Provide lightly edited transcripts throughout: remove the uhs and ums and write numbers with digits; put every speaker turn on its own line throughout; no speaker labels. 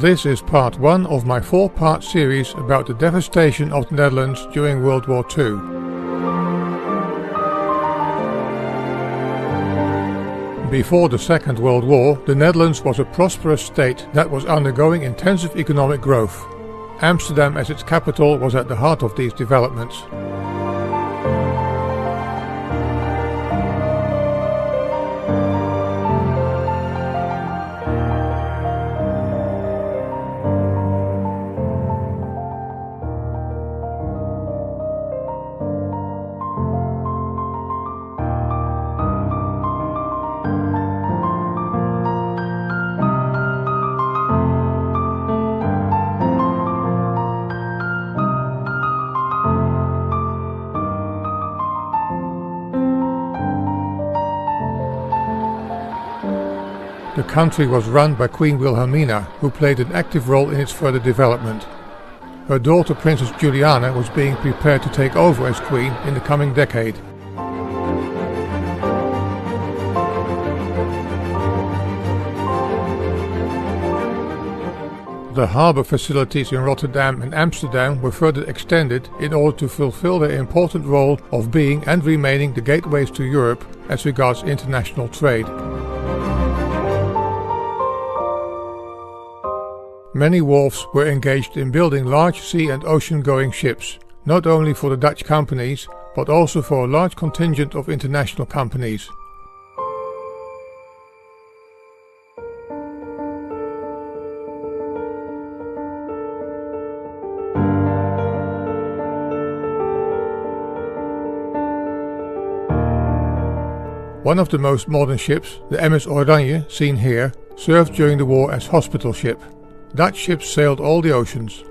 This is part 1 of my 4-part series about the devastation of the Netherlands during World War II. Before the Second World War, the Netherlands was a prosperous state that was undergoing intensive economic growth. Amsterdam as its capital was at the heart of these developments. The country was run by Queen Wilhelmina, who played an active role in its further development. Her daughter Princess Juliana was being prepared to take over as queen in the coming decade. The harbour facilities in Rotterdam and Amsterdam were further extended in order to fulfill their important role of being and remaining the gateways to Europe as regards international trade. Many wharfs were engaged in building large sea and ocean-going ships, not only for the Dutch companies, but also for a large contingent of international companies. One of the most modern ships, the MS Oranje, seen here, served during the war as hospital ship. Dutch ships sailed all the oceans.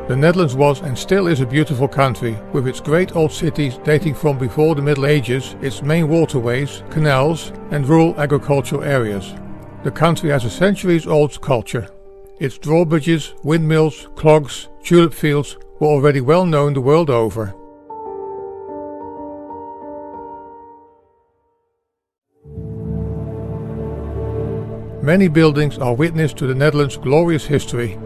The Netherlands was and still is a beautiful country, with its great old cities dating from before the Middle Ages, its main waterways, canals and rural agricultural areas. The country has a centuries-old culture. Its drawbridges, windmills, clogs, tulip fields were already well known the world over. Many buildings are witness to the Netherlands' glorious history.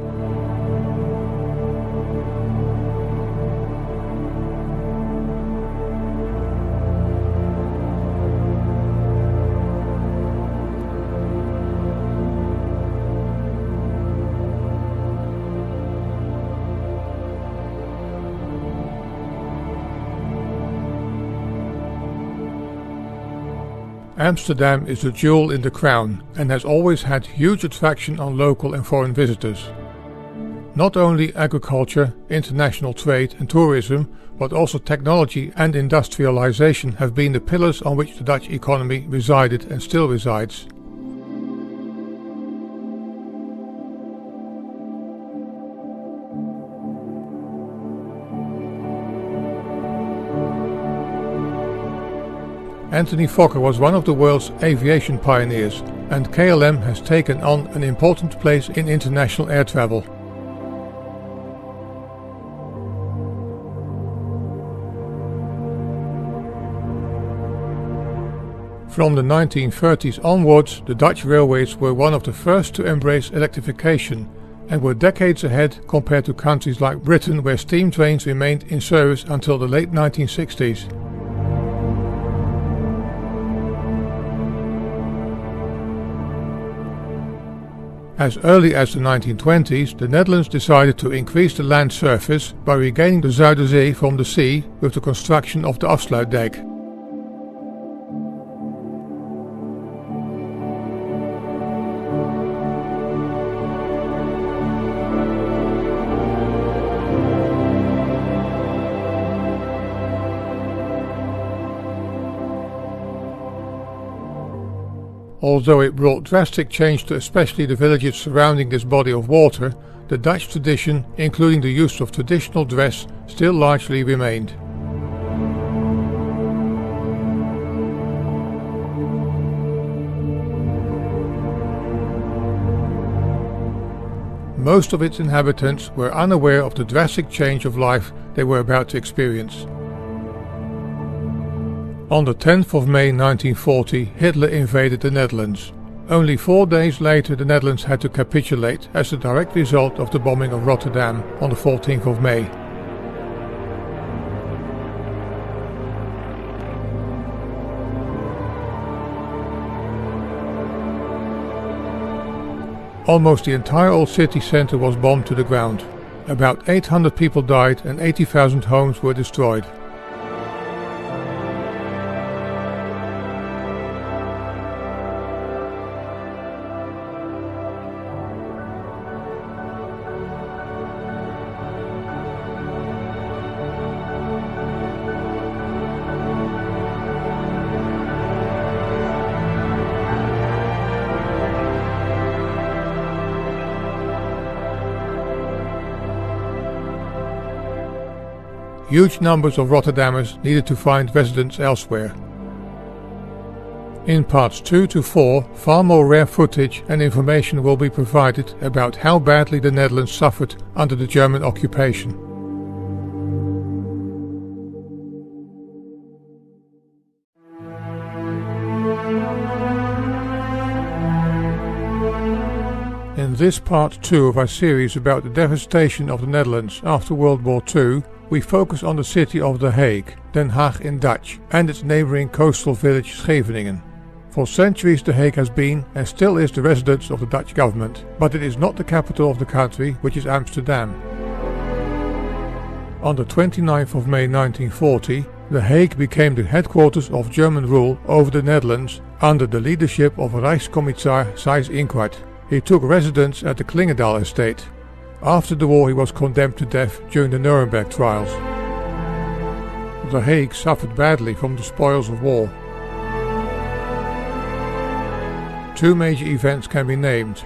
Amsterdam is a jewel in the crown and has always had huge attraction on local and foreign visitors. Not only agriculture, international trade and tourism, but also technology and industrialization have been the pillars on which the Dutch economy resided and still resides. Anthony Fokker was one of the world's aviation pioneers, and KLM has taken on an important place in international air travel. From the 1930s onwards, the Dutch railways were one of the first to embrace electrification and were decades ahead compared to countries like Britain, where steam trains remained in service until the late 1960s. As early as the 1920s, the Netherlands decided to increase the land surface by regaining the Zuiderzee from the sea with the construction of the Afsluitdijk. Although it brought drastic change to especially the villages surrounding this body of water, the Dutch tradition, including the use of traditional dress, still largely remained. most of its inhabitants were unaware of the drastic change of life they were about to experience. On the 10th of May 1940, Hitler invaded the Netherlands. Only 4 days later the Netherlands had to capitulate as a direct result of the bombing of Rotterdam on the 14th of May. Almost the entire old city centre was bombed to the ground. About 800 people died and 80,000 homes were destroyed. Huge numbers of Rotterdammers needed to find residence elsewhere. In parts 2 to 4, far more rare footage and information will be provided about how badly the Netherlands suffered under the German occupation. In this part 2 of our series about the devastation of the Netherlands after World War II, we focus on the city of The Hague, Den Haag in Dutch, and its neighbouring coastal village Scheveningen. For centuries The Hague has been and still is the residence of the Dutch government, but it is not the capital of the country, which is Amsterdam. On the 29th of May 1940, The Hague became the headquarters of German rule over the Netherlands under the leadership of Reichskommissar Seyss-Inquart. He took residence at the Klingendahl estate. After the war he was condemned to death during the Nuremberg trials. The Hague suffered badly from the spoils of war. 2 major events can be named.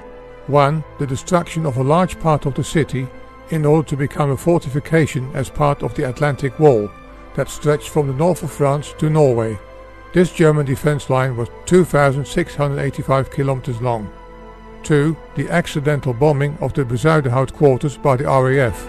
1. The destruction of a large part of the city in order to become a fortification as part of the Atlantic Wall that stretched from the north of France to Norway. This German defense line was 2,685 kilometers long. 2. The accidental bombing of the Bezuidenhout quarters by the RAF.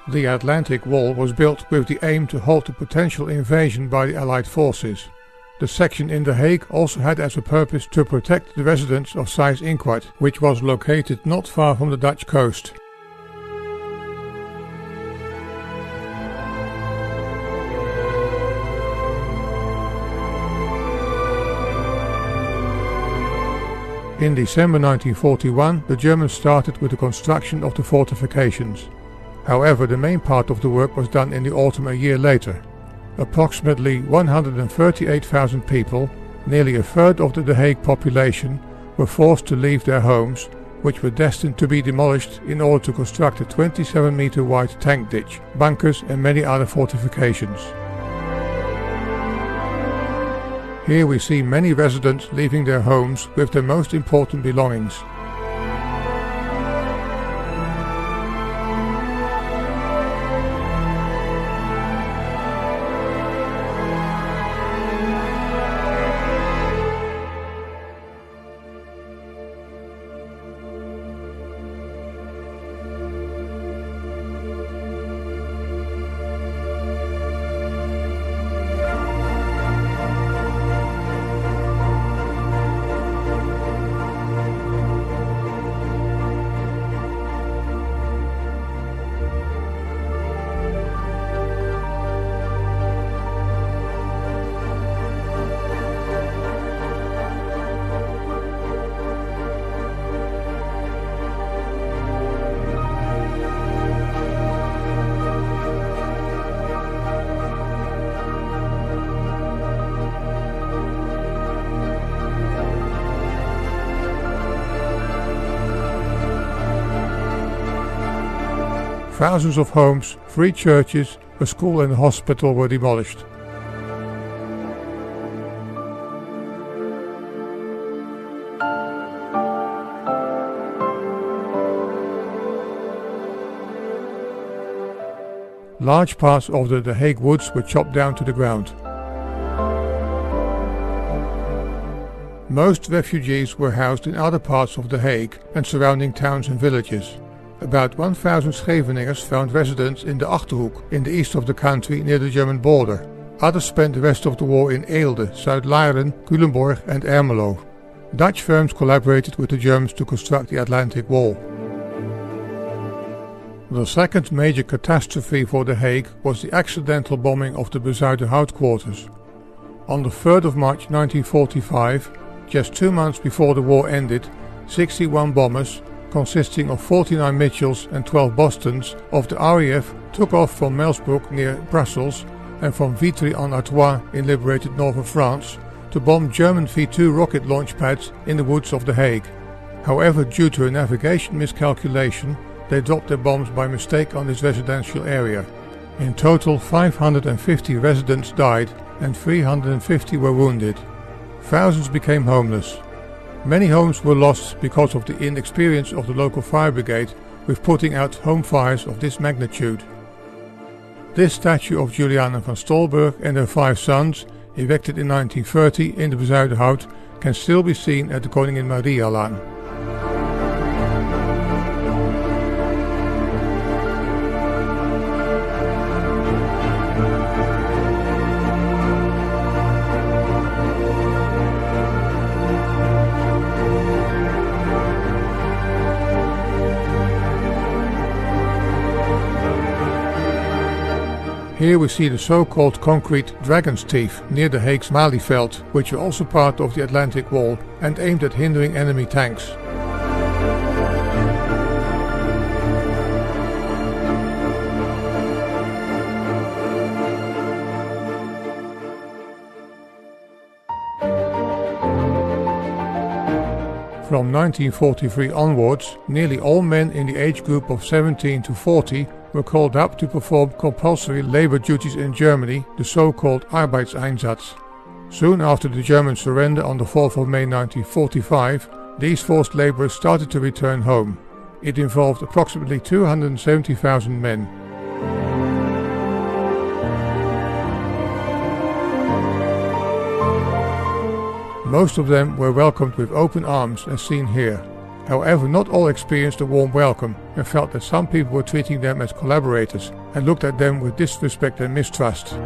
The Atlantic Wall was built with the aim to halt the potential invasion by the Allied forces. The section in The Hague also had as a purpose to protect the residence of Seyss-Inquart, which was located not far from the Dutch coast. In December 1941, the Germans started with the construction of the fortifications. However, the main part of the work was done in the autumn a year later. Approximately 138,000 people, nearly a third of the The Hague population, were forced to leave their homes, which were destined to be demolished in order to construct a 27-meter wide tank ditch, bunkers and many other fortifications. Here we see many residents leaving their homes with their most important belongings. Thousands of homes, 3 churches, a school and a hospital were demolished. Large parts of the Hague woods were chopped down to the ground. Most refugees were housed in other parts of The Hague and surrounding towns and villages. About 1,000 Scheveningers found residence in the Achterhoek in the east of the country near the German border. Others spent the rest of the war in Eelde, Zuid-Laren, Culemborg and Ermelo. Dutch firms collaborated with the Germans to construct the Atlantic Wall. The second major catastrophe for The Hague was the accidental bombing of the Bezuidenhout quarters. On the 3rd of March 1945, just 2 months before the war ended, 61 bombers, consisting of 49 Mitchells and 12 Bostons, of the RAF took off from Melsbroek near Brussels and from Vitry-en-Artois in liberated northern France to bomb German V-2 rocket launch pads in the woods of The Hague. However, due to a navigation miscalculation, they dropped their bombs by mistake on this residential area. In total, 550 residents died and 350 were wounded. Thousands became homeless. Many homes were lost because of the inexperience of the local fire brigade with putting out home fires of this magnitude. This statue of Juliana van Stolberg and her 5 sons, erected in 1930 in the Bezuidenhout, can still be seen at the Koningin Marialaan. Here we see the so-called concrete dragon's teeth near the Hague's Malieveld, which are also part of the Atlantic Wall and aimed at hindering enemy tanks. From 1943 onwards, nearly all men in the age group of 17 to 40 were called up to perform compulsory labor duties in Germany, the so-called Arbeitseinsatz. Soon after the German surrender on the 4th of May 1945, these forced laborers started to return home. It involved approximately 270,000 men. Most of them were welcomed with open arms, as seen here. However, not all experienced a warm welcome and felt that some people were treating them as collaborators and looked at them with disrespect and mistrust.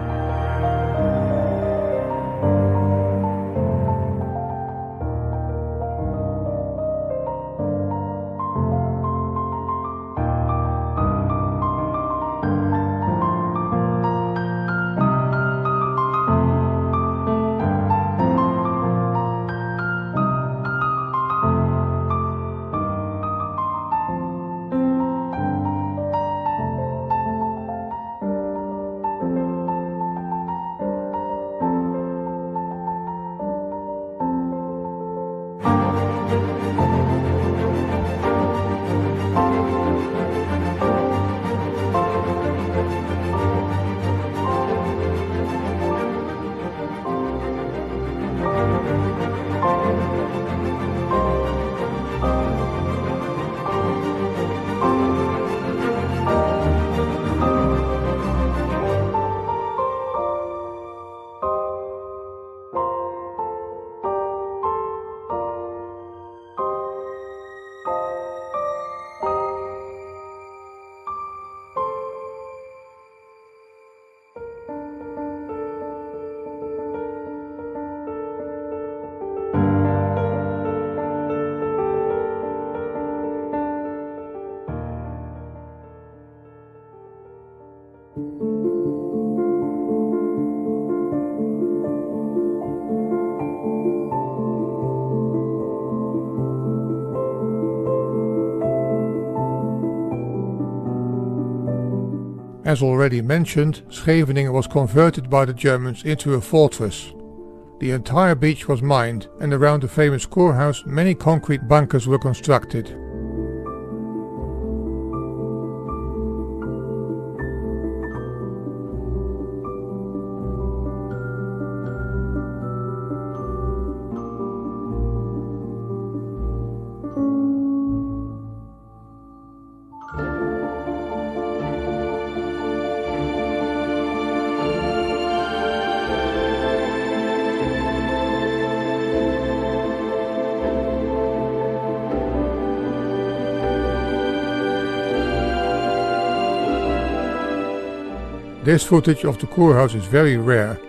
As already mentioned, Scheveningen was converted by the Germans into a fortress. The entire beach was mined, and around the famous Kurhaus many concrete bunkers were constructed. This footage of the Kurhaus is very rare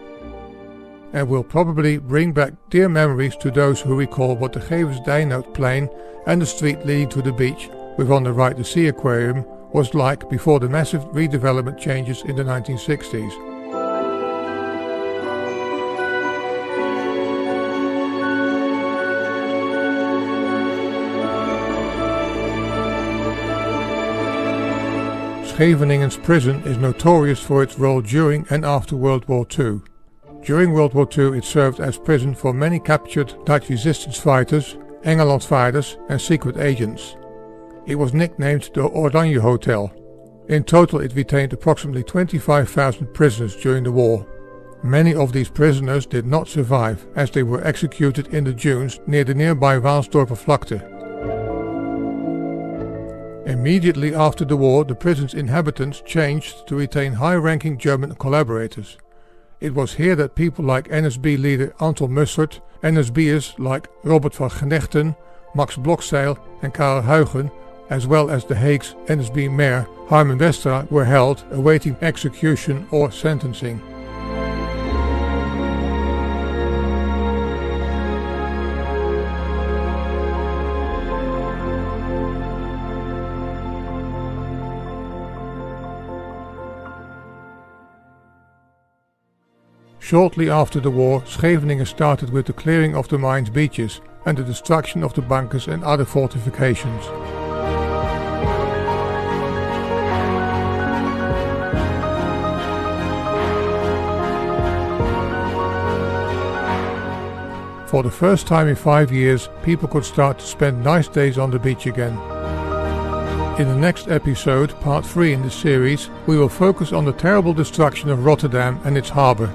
and will probably bring back dear memories to those who recall what the Gevesdijnout plain and the street leading to the beach, with on the right the sea aquarium, was like before the massive redevelopment changes in the 1960s. Scheveningen's prison is notorious for its role during and after World War II. During World War II it served as prison for many captured Dutch resistance fighters, Engelandvaarders and secret agents. It was nicknamed the Oranje Hotel. In total it retained approximately 25,000 prisoners during the war. Many of these prisoners did not survive, as they were executed in the dunes near the nearby Waalsdorper Vlakte. Immediately after the war, the prison's inhabitants changed to retain high-ranking German collaborators. It was here that people like NSB leader Anton Mussert, NSB'ers like Robert van Genechten, Max Blokzeil and Karel Huygen, as well as The Hague's NSB mayor Harmen Westra were held, awaiting execution or sentencing. Shortly after the war, Scheveningen started with the clearing of the mine's beaches and the destruction of the bunkers and other fortifications. For the first time in 5 years, people could start to spend nice days on the beach again. In the next episode, part 3 in the series, we will focus on the terrible destruction of Rotterdam and its harbour.